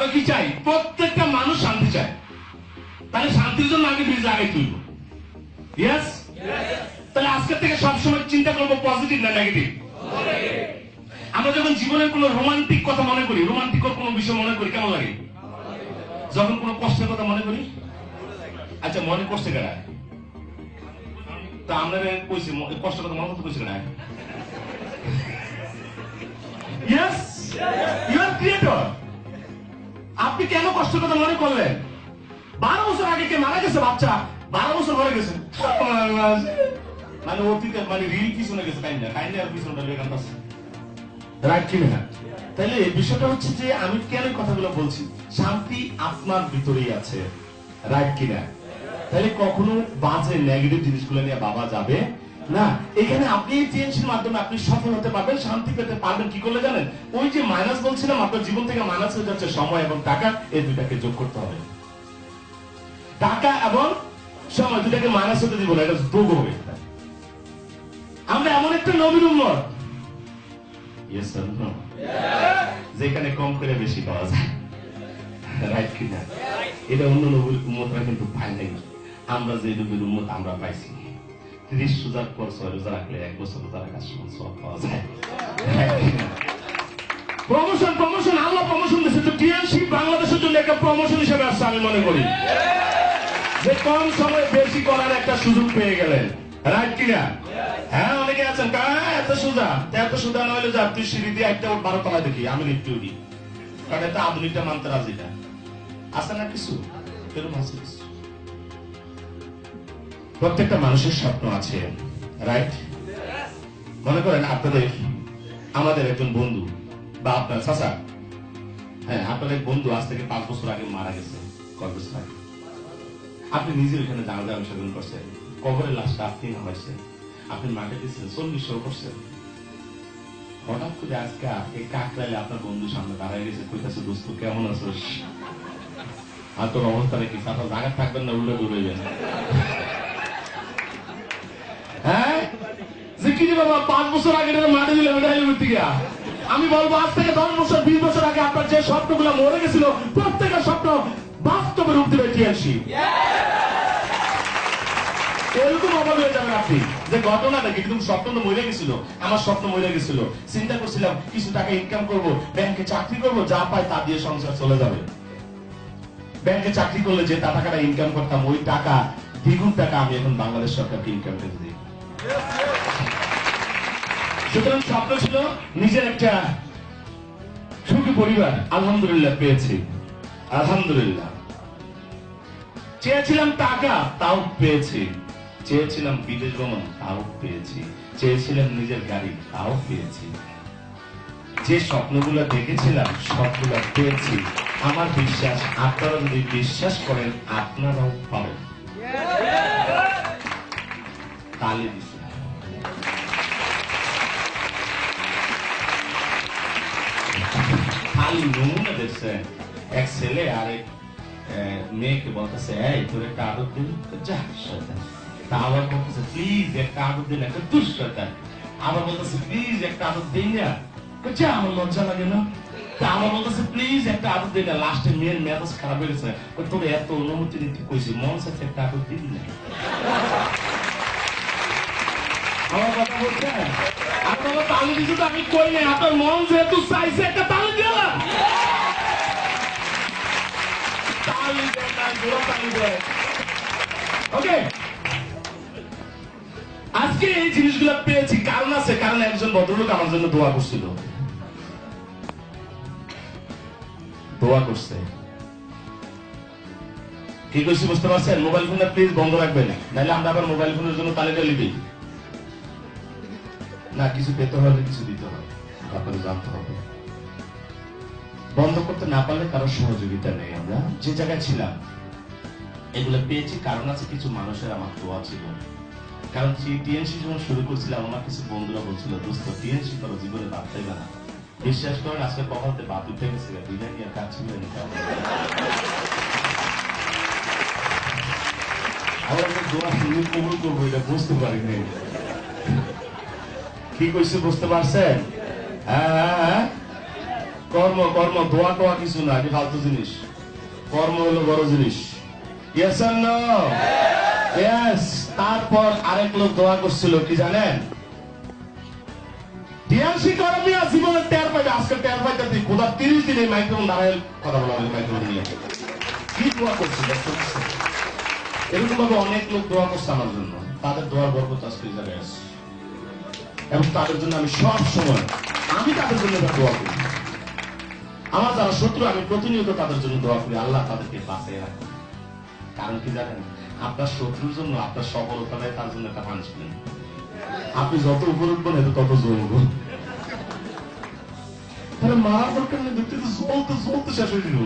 আমরা কি চাই? প্রত্যেকটা মানুষ শান্তি চায়। তাহলে শান্তির জন্য আগে বীজ লাগাই তুলব। ইয়েস? তাহলে আজকের থেকে সবসময় চিন্তা করবো পজিটিভ না নেগেটিভ। আমরা যখন জীবনের কোন রোমান্টিক কথা মনে করি, রোমান্টিক কোন বিষয় মনে করি, কেমন লাগে? যখন কোন কষ্টের কথা মনে করি, আচ্ছা মনে কষ্ট কেন? তা আমরা কইছি কষ্টের কথা মনে করতে কইছি না? Yes, you are creator. আপনি কেন কষ্টের কথা মনে করলেন? 12 বছর আগে কে মারা গেছে বাচ্চা, 12 বছর মরে গেছে, মানে অতীতে মানে রিল পিছনে গেছে, কাইন্ডা আর পিছনটা লেখা আছে, রাইট কি না? তাহলে বিষয়টা হচ্ছে যে আমি কেন কথাগুলো বলছি, শান্তি আপনার ভিতরেই আছে, রাইট কিনা? তাহলে কখনো বাজে নেগেটিভ জিনিসগুলো নিয়ে বাবা যাবে না। এখানে আপনি টিএনসির মাধ্যমে আপনি সফল হতে পারবেন, শান্তি পেতে পারবেন। কি করলে জানেন? ওই যে মাইনাস বলছিলাম, আপনার জীবন থেকে মাইনাস হয়ে যাচ্ছে সময় এবং টাকা, এই দুটাকে যোগ করতে হবে। টাকা এবং সময় দুটাকে মাইনাস হতে দিব না, এটা যোগ হবে। আমরা এমন একটা নবীর উম্মত, যেখানে কম করে বেশি পাওয়া যায়, রাইট কিনা? এটা অন্য নবীর উম্মতরা কিন্তু পায় নাই। আমরা যে নবীর উম্মত আমরা পাইছি, 30 রোজার পর 6 রোজা রাখলে 1 বছর রোজা রাখার সমান সওয়াব পাওয়া যায়। প্রমোশন, প্রমোশন, আল্লাহ প্রমোশন দিচ্ছে। তো টিএনসি বাংলাদেশের জন্য একটা প্রমোশন হিসেবে আসছে আমি মনে করি, যে কম সময়ে বেশি করার একটা সুযোগ পেয়ে গেলেন, রাইট কিনা? হ্যাঁ, অনেকে আছেন এত সোজা, এত সোজা না হলে যা তুই সিঁড়ি দিয়ে একটা 12 তলা দেখি, আমি লিফটে উঠি, কারণ এটা আধুনিকটা মানতে রাজি না। আছে না কিছু এরকম আছে? প্রত্যেকটা মানুষের স্বপ্ন আছে, রাইট? মনে করেন আপনাদের, আমাদের একজন বন্ধু বা আপনার চাচা, হ্যাঁ আপনার এক বন্ধু আজ থেকে 5 বছর আগে মারা গেছে, কয় বছর আগে। আপনি নিজে ওইখানে জানাজা অংশগ্রহণ করছেন, কবরের লাশটা আপনি নামাইছেন, আপনি মাঠে দিচ্ছেন, 40 করছেন। হঠাৎ করে আজকে এই কাকরাইলে আপনার বন্ধু সামনে দাঁড়ায় গেছে, কইতাছে দোস্ত কেমন আছিস? আর তোর অবস্থাটা কি? আপনার জায়গা থাকবেন না, উল্টো দৌড়াইবেন? হ্যাঁ, যে কি রে বাবা 5 বছর আগে মাঠে দিলে আমি বলবো আজ থেকে 10 বছর 20 বছর আগে আপনার যে স্বপ্নগুলো মরে গেছিল, প্রত্যেকটা স্বপ্ন বাস্তবে রূপ দেবে টিএনসি। এরকম অভাব হয়ে যাবেন আপনি, যে ঘটনা নাকি কিন্তু স্বপ্ন তো মরে গেছিল, আমার স্বপ্ন মরে গেছিল, চিন্তা করছিলাম কিছু টাকা ইনকাম করব, ব্যাংকে চাকরি করব, যা পাই তা দিয়ে সংসার চলে যাবে। ব্যাংকে চাকরি করলে যে টাকাটা ইনকাম করতাম, ওই টাকা দ্বিগুণ টাকা আমি এখন বাংলাদেশ সরকারকে ইনকাম ট্যাক্স দিই। সুতরাং স্বপ্ন ছিল নিজের একটা সুখী পরিবার, আলহামদুলিল্লাহ পেয়েছি, আলহামদুলিল্লাহ। চেয়েছিলাম টাকা, তাও পেয়েছি। চেয়েছিলাম বিদেশ ভ্রমণ, তাও পেয়েছি। চেয়েছিলাম নিজের গাড়ি, তাও পেয়েছি। যে স্বপ্নগুলো দেখেছিলাম সবগুলো পেয়েছি। আমার বিশ্বাস আপনারা যদি বিশ্বাস করেন আপনারাও পাবেন। তালি দিচ্ছে। খালি নমুনা দেখছেন, এক ছেলে আর এক মেয়েকে বলতেছে এই তোর একটা আদর দিন, যা শয়তান। তা আবার বলতেছে প্লিজ একটা আদর দিন, একটা দুঃশয়তান। আবার বলতেছে প্লিজ একটা আদর দিন না, যা আমার লজ্জা লাগে না। তা আবার বলতেছে প্লিজ একটা আদর দিন না। লাস্টে মেয়ের মেজাজ খারাপ হয়ে গেছে, তোর এত অনুমতি দিতে কইছি, মন চাইছে একটা আদর দিবি না। আমার কথা বলছেন আপনারা তালি দিচ্ছে তো আমি কই নাই, আপনার মন যেহেতু চাইছে একটা তালি দিলাম। ওকে, আজকে এই জিনিসগুলো পেয়েছি কারণ আছে, কারণ একজন ভদ্রলোক আমার জন্য দোয়া করছিল, দোয়া করছে। কি করছি বুঝতে পারছেন? মোবাইল ফোনটা প্লিজ বন্ধ রাখবেন, নাহলে আমরা আবার মোবাইল ফোনের জন্য তালিকা লিখি না। কিছু পেতে হলে কিছু দিতে হবে, তারপরে জানতে হবে। বন্ধ করতে না পারলে কারো সহযোগিতা নেই। আমরা যে জায়গায় ছিলাম এগুলো পেয়েছি কারণ আছে, কিছু মানুষের আমার দোয়া ছিল। কারণ টিএনসি যখন শুরু করছিলাম আমার কিছু বন্ধুরা বলছিল দোস্ত টিএনসি করো, জীবনে বাদ চাইবে না। বিশ্বাস করেন আজকে কখনতে বাদ উঠে গেছে, বিরিয়ানি আর কাজ ছিল আবার দোয়া শুরু কবুল করবো এটা বুঝতে পারিনি। কি কইছে বুঝতে পারছেন? হ্যাঁ কর্ম কর্ম, দোয়া টোয়া কিছু না, এটি ফালতু জিনিস। কর্ম হলো বড় জিনিস। ইয়েস আর নো? ইয়েস। তারপর আরেক লোক দোয়া করছিল কি জানেন? ডিএনসি কর্মীরা জীবনে টের পাইবে, আজকে টের পাইতে তুই কোথা 30 দিন এই মাইক্রোফোন দাঁড়ায় কথা বলা হবে মাইক্রোফোন নিয়ে। কি দোয়া করছিল? এরকম ভাবে অনেক লোক দোয়া করছে আমার জন্য, তাদের দোয়ার বরকত আজকে এই জায়গায় আছে। এবং তাদের জন্য আমি সব সময় তাদের জন্য দোয়া করি। আমার যারা শত্রু, আমি প্রতিনিয়ত তাদের জন্য দোয়া করি, আল্লাহ তাদেরকে বাঁচিয়ে রাখুন। কারণ কি জানেন? আপনার শত্রুর জন্য আপনার সফলতা দেয়, তার জন্য একটা পানিশমেন্ট। আপনি যত উপর উঠবেন এত তত জ্বলব। তাহলে মারার দরকার নেই, দেখতে তো জ্বলতে জ্বলতে শেষ হয়ে দিল।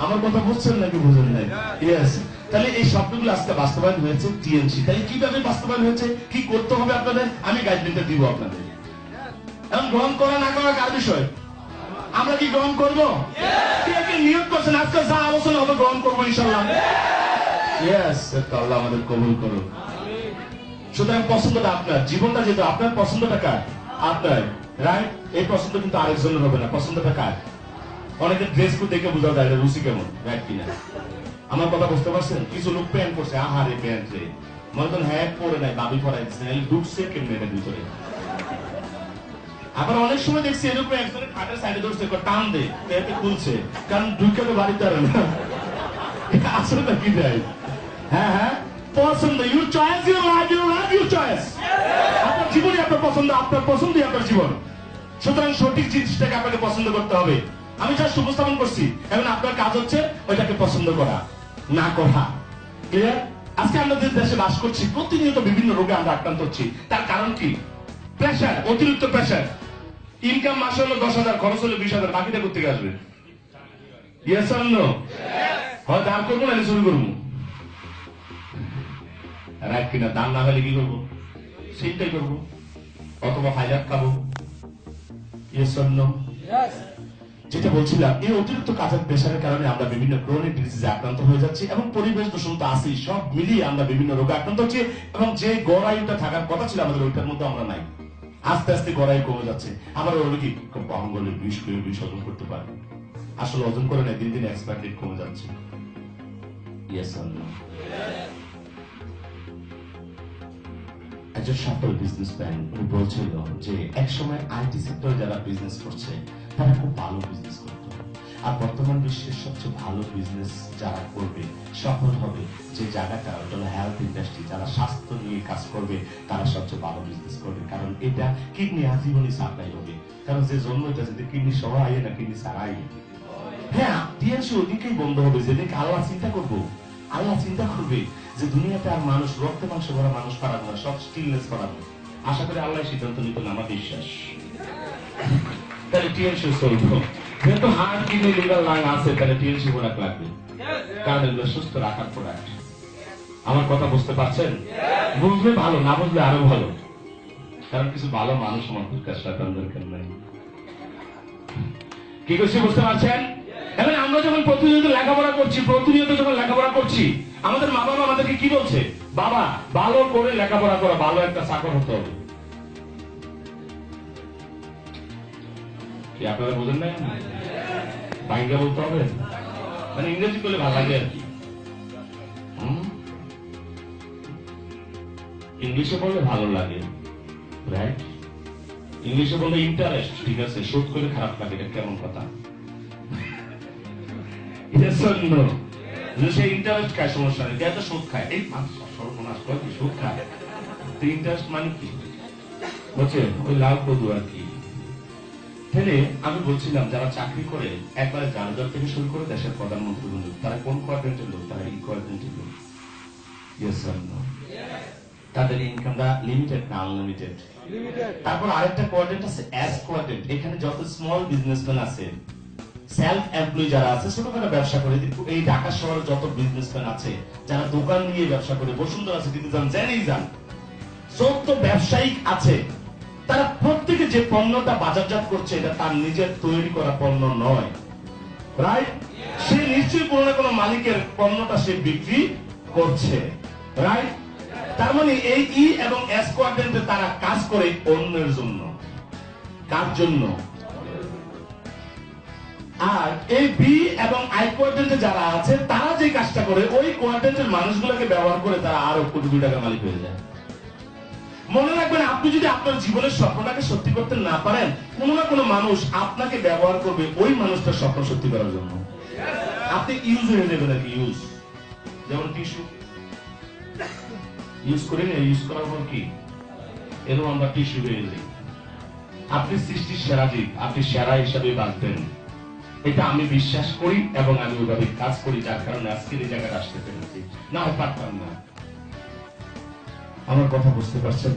আমার কথা বুঝছেন নাকি বুঝেন নাই? ইয়েস। তাহলে এই শব্দগুলো আজকে বাস্তবায়ন হয়েছে টিএনসি। তাহলে কিভাবে বাস্তবায়ন হয়েছে, কি করতে হবে আপনাদের, আমি গাইডলাইনটা দিব আপনাদের। এখন গ্রহণ করা না করা কার বিষয়? আমরা কি গ্রহণ করবো? কে কে নিয়োগ করছেন আজকে যা আলোচনা হবে গ্রহণ করবো ইনশাল্লাহ? ইয়েস। আল্লাহ আমাদের কবুল করুন। সুতরাং পছন্দটা আপনার, জীবনটা যেটা আপনার, পছন্দটা কার? আপনার, রাইট? এই পছন্দ কিন্তু আরেকজনের হবে না, পছন্দটা কার? অনেকে ড্রেস গুলো দেখে বোঝা যায় রুচি কেমন, রাইট কিনা? আমার কথা বুঝতে পারছেন? কিছু লোক প্যান্ট করছে, আহারে প্যান্ট রে, মনে করেন হ্যাঁ পরে নাই, বাবি পরাই দিচ্ছে, ঢুকছে কেমন এটার ভিতরে। আবার অনেক সময় দেখছি এরকম একজনের খাটের সাইডে ধরছে, টান দে এতে খুলছে, কারণ ঢুকাতে বাড়িতে আর না। আসলে কি যায়? হ্যাঁ হ্যাঁ, পছন্দ, your choice, your life, your life, your choice. আপনার জীবনই আপনার পছন্দ, আপনার পছন্দই আপনার জীবন। সুতরাং সঠিক জিনিসটাকে আপনাকে পছন্দ করতে হবে। আমি যা উপস্থাপন করছি, এখন আপনার কাজ হচ্ছে ওইটাকে পছন্দ করা, না করা। ক্লিয়ার? আজকে আমরা যে দেশে বাস করছি, প্রতিনিয়ত বিভিন্ন রোগে আমরা আক্রান্ত হচ্ছি। তার কারণ কি? প্রেশার, অতিরিক্ত প্রেশার। ইনকাম মাসে হলো 10,000, খরচ হলো 20,000, বাকিটা করতে আসবে। ইয়েস আর নো? হয় দান করবো না শুরু করবো, রাইট কিনা? দান না হলে কি করবো? সেইটাই করবো, অথবা ফাইলার খাবো। ইয়েস আর নো? যেটা বলছিলাম, এই অতিরিক্ত কাজের প্রেশারের কারণে আমরা বিভিন্ন ক্রনিক ডিজিজে আক্রান্ত হয়ে যাচ্ছি, এবং পরিবেশ দূষণ তো আছেই, সব মিলিয়ে আমরা বিভিন্ন রোগে আক্রান্ত হচ্ছি। এবং যে গড়াইটা থাকার কথা ছিল আমাদের, ওইটার মধ্যে আমরা নাই। আস্তে আস্তে গড়াই কমে যাচ্ছে। আমার ওগুলো কি বাঙ্গলের বিষ করে বিষ হজম করতে পারে, আসলে হজম করে না, দিন দিন এক্সপায়ার ডেট কমে যাচ্ছে। ইয়েস আর নো? একজন সফল বিজনেসম্যান উনি বলছিল যে একসময় আইটি সেক্টরে যারা বিজনেস করছে তারা খুব ভালো বিজনেস করত, আর বর্তমান বিশ্বের সবচেয়ে ভালো বিজনেস যারা করবে, সফল হবে, যে জায়গাটা ওটা হলো হেলথ ইন্ডাস্ট্রি। যারা স্বাস্থ্য নিয়ে কাজ করবে তারা সবচেয়ে ভালো বিজনেস করবে, কারণ এটা কিডনি আজীবনই সাপ্লাই হবে। কারণ যে জন্ম হইতেছে যে কিডনি সহ আইয়ে না, কিডনি ছাড়াই। হ্যাঁ, টিএনসি ওদিকেই বন্ধ হবে যেদিকে আল্লাহ চিন্তা করবো। আল্লাহ চিন্তা করবে যে দুনিয়াতে আর মানুষ রক্তে মাংস ভরা মানুষ পারাবো না, সব স্টিলনেস পারাবো। আশা করি আল্লাহ সিদ্ধান্ত নিতেন, আমার বিশ্বাস। তাহলে টিএনসি চলবো, যেহেতু হার্ট, কিডনি, লিভার, লাং আছে, তাহলে টিএনসি প্রোডাক্ট লাগবে, কারণ এগুলো সুস্থ রাখার প্রোডাক্ট। আমার কথা বুঝতে পারছেন? বুঝলে ভালো, না বুঝলে আরো ভালো, কারণ কিছু ভালো মানুষ আমার কাজ রাখার দরকার নাই। কি করছি বুঝতে পারছেন? এখন আমরা যখন প্রতিনিয়ত লেখাপড়া করছি, আমাদের মা বাবা আমাদেরকে কি বলছে? বাবা, ভালো করে লেখাপড়া করো, ভালো একটা চাকর হতে হবে। কি আপনারা বোঝেন না? বাইঙ্গা বলতে হবে, মানে ইংরেজি করলে ভালো লাগে আর কি। ইংলিশে বললে ভালো লাগে, রাইট? ইংলিশে বললে ইন্টারেস্ট, ঠিক আছে, শোধ করলে খারাপ লাগে, এটা কেমন কথা? সে ইন্টারেস্ট খায়, সমস্যা নেই, তো সুদ খায়। এই সর্বনাশ করে কি সুদ খায়? ইন্টারেস্ট মানে কি বুঝছে? ওই লাভ কদু আর কি। তাহলে আমি বলছিলাম যারা চাকরি করে একবারে জানাজার থেকে শুরু করে দেশের প্রধানমন্ত্রী বন্ধু, তারা কোন কোয়াড্রেন্টের লোক? তারা ই কোয়াড্রেন্টের লোক। ইয়েস আর নো? তাদের ইনকামটা লিমিটেড না আনলিমিটেড? তারপর আরেকটা কোয়াড্রেন্ট আছে, এস কোয়াড্রেন্ট। এখানে যত স্মল বিজনেসম্যান আছে, সেলফ এমপ্লয়ি যারা আছে, ছোটখাটো ব্যবসা করে, এই ঢাকা শহরে যত বিজনেসম্যান আছে যারা দোকান নিয়ে ব্যবসা করে, বসুন্ধরা সিটিতে যান, জেনেই যান, যত ব্যবসায়িক আছে, তারা প্রত্যেকে যে পণ্যটা বাজারজাত করছে এটা তার নিজের তৈরি করা পণ্য নয়, রাইট? সে নিশ্চয়ই কোনো না কোনো মালিকের পণ্যটা সে বিক্রি করছে, রাইট? তার মানে এই ই এবং এস কোয়াড্রেন্টে তারা কাজ করে অন্যের জন্য। কার জন্য? আর এই বি এবং আই কোয়াড্রেন্টে যারা আছে তারা যে কাজটা করে ওই কোয়াড্রেন্টের মানুষগুলোকে ব্যবহার করে তারা আরো কোটি কোটি টাকা মালিক হয়ে যায়। মনে রাখবেন, আপনি যদি আপনার জীবনের স্বপ্নটাকে সত্যি করতে না পারেন, কোনো না কোনো মানুষ আপনাকে ব্যবহার করবে ওই মানুষটার স্বপ্ন সত্যি করার জন্য। আপনি ইউজ হয়ে যাবেন আর কি, ইউজ। যেমন টিস্যু ইউজ করি না, ইউজ করার পর কি এরকম আমরা টিস্যু হয়ে যাই। আপনি সৃষ্টির সেরা জীব, আপনি সেরা হিসাবে বাঁচবেন, এটা আমি বিশ্বাস করি এবং আমি ওইভাবে কাজ করি, যার কারণে আজকের এই জায়গায় আসতে পেরেছি, না হয় পারতাম না। আমার কথা বুঝতে পারছেন?